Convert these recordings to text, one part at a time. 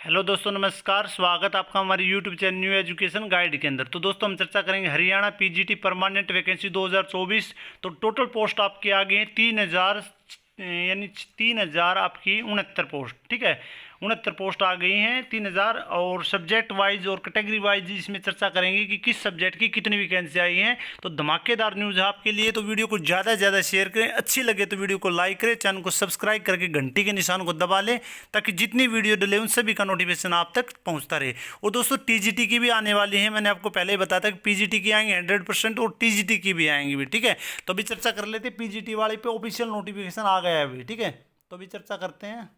Hello दोस्तों, नमस्कार। स्वागत आपका हमारे YouTube channel new education guide के अंदर। तो दोस्तों हम चर्चा करेंगे हरियाणा पीजीटी परमानेंट वैकेंसी 2024। तो टोटल पोस्ट आपके आ गए हैं 3000, यानी 3000 आपकी 69 पोस्ट। ठीक है, 69 पोस्ट आ गई हैं 3000। और सब्जेक्ट वाइज और कैटेगरी वाइज इसमें चर्चा करेंगे कि किस सब्जेक्ट की कितनी वैकेंसी आई हैं। तो धमाकेदार न्यूज़ है आपके लिए। तो वीडियो को ज़्यादा से ज़्यादा शेयर करें, अच्छी लगे तो वीडियो को लाइक करें, चैनल को सब्सक्राइब करके घंटी के निशान को दबा लें ताकि जितनी वीडियो डले उन सभी का नोटिफिकेशन आप तक पहुंचता रहे। और दोस्तों टीजीटी की भी आने वाली है। मैंने आपको पहले ही बताया था कि पीजीटी की आएंगे 100% और टीजीटी की भी आएंगी भी। ठीक है, तो अभी चर्चा कर लेते हैं। पीजीटी वाले पे ऑफिशियल नोटिफिकेशन आ गया है अभी। ठीक है, तो अभी चर्चा करते हैं।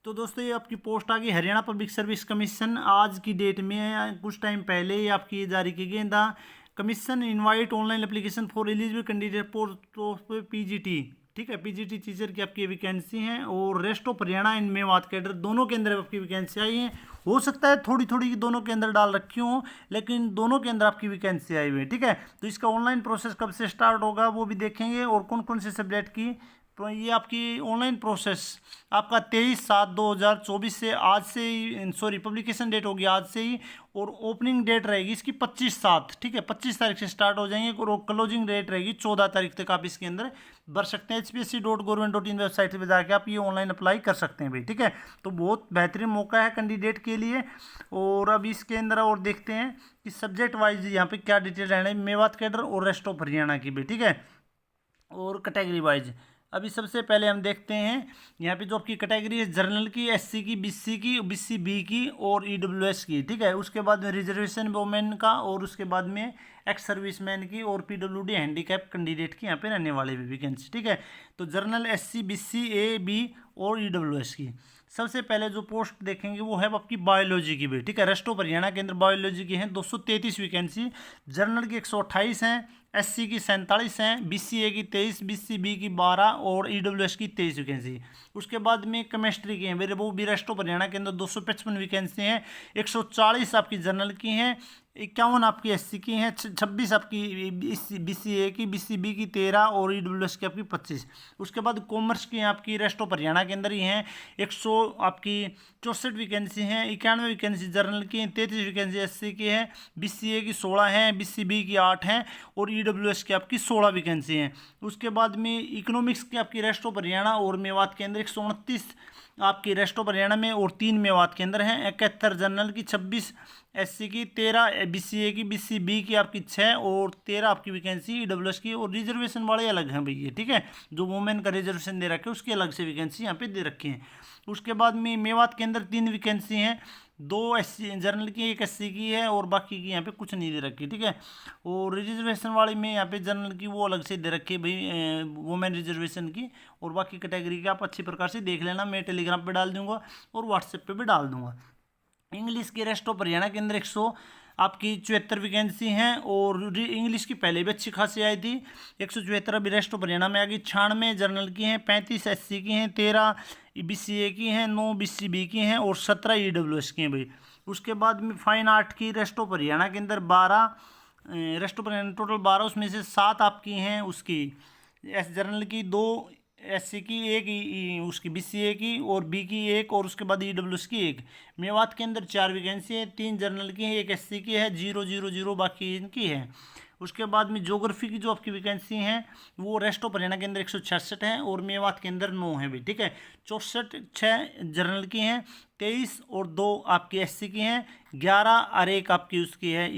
तो दोस्तों ये आपकी पोस्ट आ गई हरियाणा पब्लिक सर्विस कमीशन। आज की डेट में कुछ टाइम पहले ही आपकी ये जारी की गई। The commission invite online application for eligible candidate post of PGT. ठीक है, पीजीटी टीचर की आपकी वैकेंसी हैं। और rest of Haryana in Mewat cadre दोनों के अंदर आपकी वैकेंसी आई है। हो सकता है थोड़ी थोड़ी दोनों के अंदर डाल रखी हो, लेकिन दोनों के अंदर आपकी वैकेंसी आई हुई है। ठीक है, तो इसका ऑनलाइन प्रोसेस कब से स्टार्ट होगा वो भी देखेंगे, और कौन कौन से सब्जेक्ट की। तो ये आपकी ऑनलाइन प्रोसेस आपका 23/7/2024 से, आज से ही, सॉरी पब्लिकेशन डेट होगी आज से ही। और ओपनिंग डेट रहेगी इसकी 25/7। ठीक है, 25 तारीख से स्टार्ट हो जाएंगे और क्लोजिंग डेट रहेगी 14 तारीख तक। आप इसके अंदर भर सकते हैं। hpsc.government.in वेबसाइट पर जाकर आप ये ऑनलाइन अप्लाई कर सकते हैं भाई। ठीक है, तो बहुत बेहतरीन मौका है कैंडिडेट के लिए। और अब इसके अंदर और देखते हैं कि सब्जेक्ट वाइज यहाँ पे क्या डिटेल रहना है मेवात कैडर और रेस्ट ऑफ हरियाणा की भी। ठीक है, और कैटेगरी वाइज अभी सबसे पहले हम देखते हैं यहाँ पे जो आपकी कैटेगरी है जनरल की, एससी की, बीसी की, बीसी बी की और ईडब्ल्यूएस की। ठीक है, उसके बाद में रिजर्वेशन वोमेन का, और उसके बाद में एक्स सर्विसमैन की और पीडब्ल्यूडी हैंडीकैप कैंडिडेट की यहाँ पे रहने वाली भी वैकेंसी। ठीक है, तो जनरल, एससी, बीसी, ए, बी और ईडब्ल्यूएस की। सबसे पहले जो पोस्ट देखेंगे वो है आपकी बायोलॉजी की भी। ठीक है, रेस्ट ऑफ हरियाणा के अंदर बायोलॉजी की हैं 233 वैकेंसी। जनरल की 128 हैं, एससी की 47 हैं, बीसीए की 23, बीसीबी की 12 और ईडब्ल्यूएस की 23 वैकेंसी। उसके बाद में केमिस्ट्री की हैं मेरे वो भी रेस्ट ऑफ हरियाणा के अंदर 255 वैकेंसी हैं। 140 आपकी जनरल की हैं, 51 आपकी एससी की हैं, 26 आपकी बीसीए की, बीसीबी की 13 और ईडब्ल्यूएस की आपकी 25। उसके बाद कॉमर्स की आपकी रेस्ट ऑफ हरियाणा के अंदर ही हैं 100 आपकी 64 वैकेंसी हैं। 91 वैकेंसी जनरल की हैं, 33 वैकेंसी एससी की है, बीसीए की 16 हैं, बीसीबी की 8 हैं और ईडब्ल्यूएस की आपकी 16 वैकेंसी हैं। उसके बाद में इकोनॉमिक्स की आपकी रेस्ट ऑफ हरियाणा और मेवात के अंदर 129 आपकी रेस्ट ऑफ हरियाणा में और 3 मेवात के अंदर हैं। 71 जनरल की, 26 एससी की, 13 बीसीए की, बीसीबी की आपकी 6 और 13 आपकी वैकेंसी ईडब्ल्यूएस की। और रिजर्वेशन वाले अलग हैं भैया। ठीक है, जो वुमेन का रिजर्वेशन दे रखे हैं उसकी अलग से वैकेंसी यहाँ पे दे रखी है। उसके बाद में मेवात के अंदर 3 वैकेंसी हैं, 2 एससी जनरल की, 1 एससी की है और बाकी की यहाँ पे कुछ नहीं दे रखी। ठीक है, और रिजर्वेशन वाले में यहाँ पे जनरल की वो अलग से दे रखी है भाई, वुमेन रिजर्वेशन की। और बाकी कैटेगरी की आप अच्छी प्रकार से देख लेना, मैं टेलीग्राम पे डाल दूंगा और व्हाट्सएप पे भी डाल दूंगा। इंग्लिश की रेस्ट ऑफ हरियाणा के अंदर 100 आपकी 74 वैकेंसी हैं। और इंग्लिश की पहले भी अच्छी खासी आई थी, 174 अभी रेस्ट ऑफ हरियाणा में आ गई। 96 जनरल की हैं, 35 एससी की हैं, 13 बीसीए की हैं, 9 बीसीबी की हैं और 17 ईडब्ल्यूएस की हैं भाई। उसके बाद में फाइन आर्ट की रेस्ट ऑफ हरियाणा के अंदर 12 रेस्ट ऑफ हरियाणा टोटल 12, उसमें से 7 आपकी हैं उसकी एस जनरल की, 2 एससी की, 1 उसकी बीसीए की और बी की 1 और उसके बाद ईडब्ल्यूएस की 1। मेवात के अंदर 4 वैकेंसी है, 3 जनरल की है, 1 एससी की है, 000 बाकी इनकी है। उसके बाद में ज्योग्राफी की जो आपकी वैकेंसी हैं वो रेस्ट ऑफ हरियाणा के अंदर 166 हैं और मेवात के अंदर 9 है भी। ठीक है, 64 6 जनरल की हैं, 23 और 2 आपकी एससी की हैं, 11 और 1 आपकी उसकी है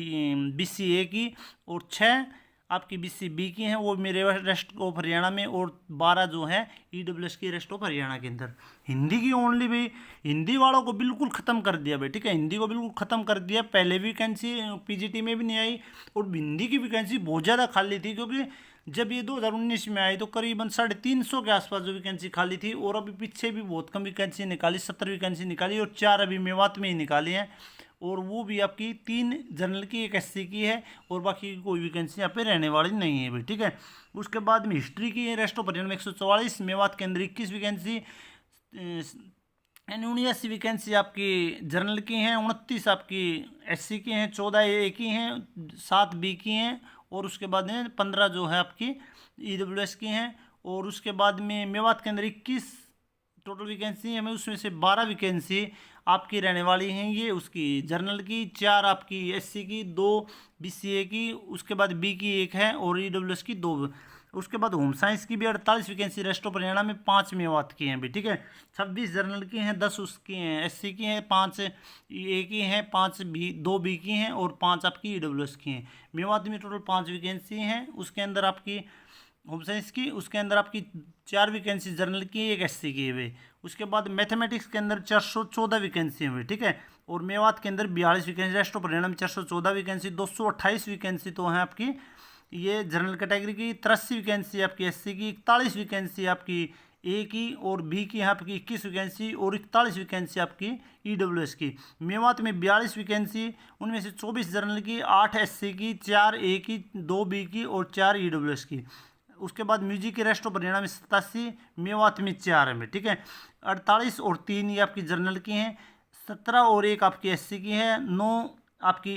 बीसीए की और 6 आपकी बीसीबी की हैं वो मेरे रेस्ट ऑफ हरियाणा में, और 12 जो है ईडब्ल्यूएस की रेस्ट ऑफ हरियाणा के अंदर। हिंदी की ओनली भाई, हिंदी वालों को बिल्कुल ख़त्म कर दिया भाई। ठीक है, हिंदी को बिल्कुल ख़त्म कर दिया। पहले वैकेंसी पीजीटी में भी नहीं आई और हिंदी की वैकेंसी बहुत ज़्यादा खाली थी, क्योंकि जब ये 2019 में आई तो करीबन 350 के आसपास जो वैकेंसी खाली थी। और अभी पीछे भी बहुत कम वैकेंसी निकाली, 70 वैकेंसी निकाली और 4 अभी मेवात में ही निकाली हैं। और वो भी आपकी 3 जनरल की, 1 एससी की है और बाकी की कोई वैकेंसी यहाँ पे रहने वाली नहीं है भाई। ठीक है, उसके बाद में हिस्ट्री की है रेस्ट ऑफ हरियाणा में 144, मेवात के अंदर 21 वैकेंसी, 79 वैकेंसी आपकी जनरल की हैं, 29 आपकी एससी की हैं, 14 ए की हैं, 7 बी की हैं और उसके बाद में 15 जो है आपकी ईडब्ल्यूएस की हैं। और उसके बाद में मेवात के अंदर 21 टोटल वैकेंसी हमें उसमें से 12 वैकेंसी आपकी रहने वाली हैं ये उसकी जनरल की, 4 आपकी एससी की, 2 बीसीए की, उसके बाद बी की 1 है और ईडब्ल्यूएस की 2। उसके बाद होम साइंस की भी 48 वैकेंसी रेस्ट ऑफ हरियाणा में, 5 मेवात की हैं भी, ठीक है। 26 जनरल की हैं, 10 उसकी हैं एससी की हैं, 5 ए की हैं, 5 बी, 2 बी की हैं और 5 आपकी ईडब्ल्यूएस की हैं। मेवात में टोटल 5 वैकेंसी हैं। उसके अंदर आपकी होम साइंस की, उसके अंदर आपकी 4 वैकेंसी जनरल की, 1 एससी की है वे। उसके बाद मैथमेटिक्स के अंदर 414 वैकेंसी है, ठीक है। और मेवात के अंदर 42 वैकेंसी, रेस्ट ऑफ हरियाणा में 414 वैकेंसी, 228 वैकेंसी तो हैं आपकी ये जनरल कैटेगरी की, 83 वैकेंसी आपकी एससी की, 41 वैकेंसी आपकी ए की और बी की यहाँ आपकी 21 वैकेंसी और 41 वैकेंसी आपकी ईडब्ल्यूएस की। मेवात में 42 वैकेंसी, उनमें से 24 जनरल की, 8 एससी की, 4 ए की, 2 बी की और 4 ईडब्ल्यूएस की। उसके बाद म्यूजिक के रेस्ट ऑफ हरियाणा में 87, मेवात में 4 है, ठीक है। 48 और 3 ये आपकी जनरल की हैं, 17 और 1 आपकी एससी की है, 9 आपकी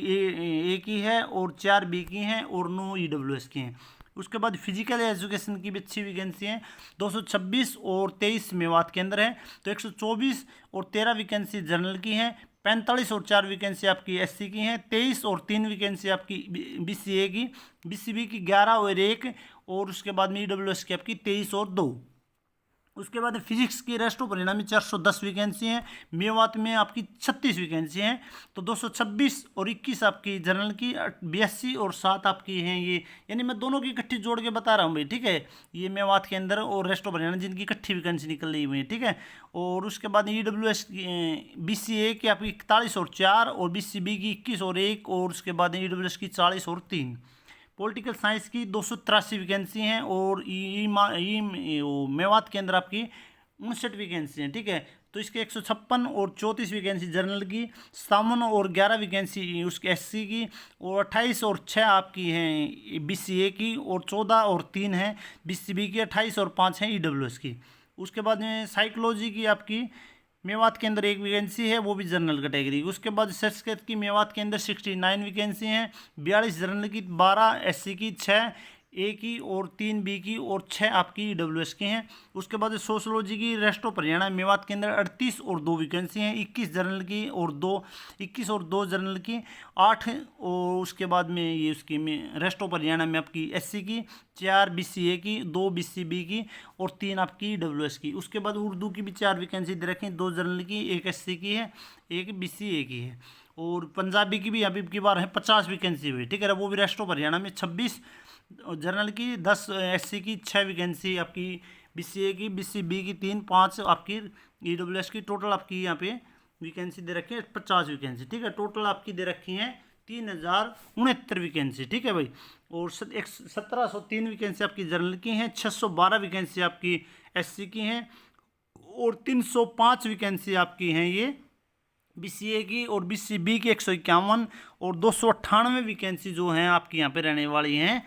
ए की है और 4 बी की हैं और 9 ईडब्ल्यूएस की हैं। उसके बाद फिजिकल एजुकेशन की भी अच्छी वैकेंसी हैं, 226 और 23 मेवात के अंदर है, तो 124 और 13 वैकेंसी जनरल की हैं, 45 और 4 वैकेंसी आपकी एससी की हैं, 23 और 3 वैकेंसी आपकी बीसीए की, बीसीबी की 11 और 1 और उसके बाद में ईडब्ल्यूएस की आपकी 23 और 2। उसके बाद फिजिक्स की रेस्ट ऑफ हरियाणा में 410 वैकेंसी हैं, मेवात में आपकी 36 वैकेंसी हैं, तो 226 और 21 आपकी जनरल की, 82 और 7 आपकी हैं ये, यानी मैं दोनों की इकट्ठी जोड़ के बता रहा हूँ भाई, ठीक है। ये मेवात के अंदर और रेस्ट ऑफ हरियाणा जिनकी इकट्ठी वैकेंसी निकल रही हुई है, ठीक है। और उसके बाद ईडब्ल्यूएस बीसीए की आपकी 41 और 4 और बीसीबी की 21 और 1 और उसके बाद ईडब्ल्यूएस की 40 और 3। पॉलिटिकल साइंस की 283 वैकेंसी हैं और मेवात के अंदर आपकी 59 वैकेंसी हैं, ठीक है। तो इसके 156 और 34 वैकेंसी जनरल की, 57 और 11 वैकेंसी उसके एससी की और 28 और 6 आपकी हैं बीसीए की और 14 और 3 हैं बीसीबी की, 28 और 5 हैं ईडब्ल्यूएस की। उसके बाद में साइकोलॉजी की आपकी मेवात के अंदर 1 वैकेंसी है, वो भी जनरल कैटेगरी। उसके बाद संस्कृत की मेवात के अंदर 69 वैकेंसी हैं, 42 जनरल की, 12 एससी की, 6 ए की और 3 बी की और 6 आपकी ईडब्ल्यूएस की हैं। उसके बाद सोशोलॉजी की रेस्ट ऑफ हरियाणा मेवात के अंदर 38 और 2 वैकेंसी हैं, 21 जनरल की और 2 जनरल की, 8 और उसके बाद में ये उसकी रेस्ट ऑफ हरियाणा में आपकी एससी की, 4 बीसीए की, 2 बीसीबी की और 3 आपकी ईडब्ल्यूएस की। उसके बाद उर्दू की भी 4 वैकेंसी दे रखी हैं, 2 जनरल की, 1 एससी की है, 1 बीसीए की है। और पंजाबी की भी अभी की बार है 50 वैकेंसी हुई, ठीक है। वो भी रेस्ट ऑफ हरियाणा में 26 जनरल की, 10 एससी की, 6 वैकेंसी आपकी बीसीए की, बीसीबी की 3, 5 आपकी ईडब्ल्यूएस की। टोटल आपकी यहाँ पे वैकेंसी दे रखी है 50 वैकेंसी, ठीक है। टोटल आपकी दे रखी हैं 3069 वैकेंसी, ठीक है भाई। और 1703 वैकेंसी आपकी जनरल की हैं, 612 वैकेंसी आपकी एससी की हैं और 305 वैकेंसी आपकी हैं ये बीसीए की और बीसीबी की 151 और 298 वैकेंसी जो हैं आपकी यहाँ पे रहने वाली हैं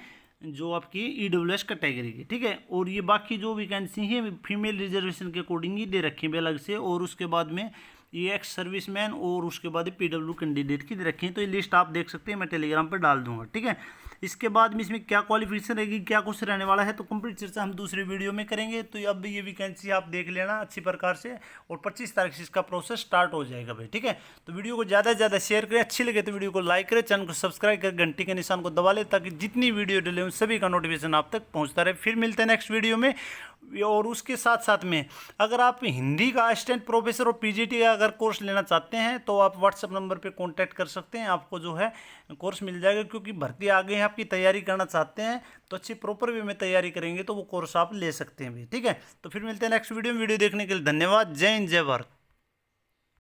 जो आपकी ईडब्ल्यूएस कैटेगरी की, ठीक है। और ये बाकी जो वैकेंसी हैं फीमेल रिजर्वेशन के अकॉर्डिंग ही दे रखी है अलग से। और उसके बाद में ये एक्स सर्विसमैन और उसके बाद पीडब्ल्यू कैंडिडेट की दे रखी है। तो ये लिस्ट आप देख सकते हैं, मैं टेलीग्राम पर डाल दूंगा, ठीक है। इसके बाद में इसमें क्या क्वालिफिकेशन रहेगी, क्या कुछ रहने वाला है, तो कंप्लीट चर्चा हम दूसरे वीडियो में करेंगे। तो अब ये वैकेंसी आप देख लेना अच्छी प्रकार से और 25 तारीख से इसका प्रोसेस स्टार्ट हो जाएगा भाई, ठीक है। तो वीडियो को ज़्यादा से ज़्यादा शेयर करें, अच्छी लगे तो वीडियो को लाइक करें, चैनल को सब्सक्राइब कर घंटी के निशान को दबा लें ताकि जितनी वीडियो डले उन सभी का नोटिफिकेशन आप तक पहुँचता रहे। फिर मिलते हैं नेक्स्ट वीडियो में। और उसके साथ साथ में अगर आप हिंदी का असिस्टेंट प्रोफेसर और पीजीटी का अगर कोर्स लेना चाहते हैं तो आप व्हाट्सएप नंबर पे कांटेक्ट कर सकते हैं, आपको जो है कोर्स मिल जाएगा। क्योंकि भर्ती आगे है, आपकी तैयारी करना चाहते हैं तो अच्छी प्रॉपर वे में तैयारी करेंगे तो वो कोर्स आप ले सकते हैं भी, ठीक है। तो फिर मिलते हैं नेक्स्ट वीडियो में। वीडियो देखने के लिए धन्यवाद। जय हिंद, जय भारत।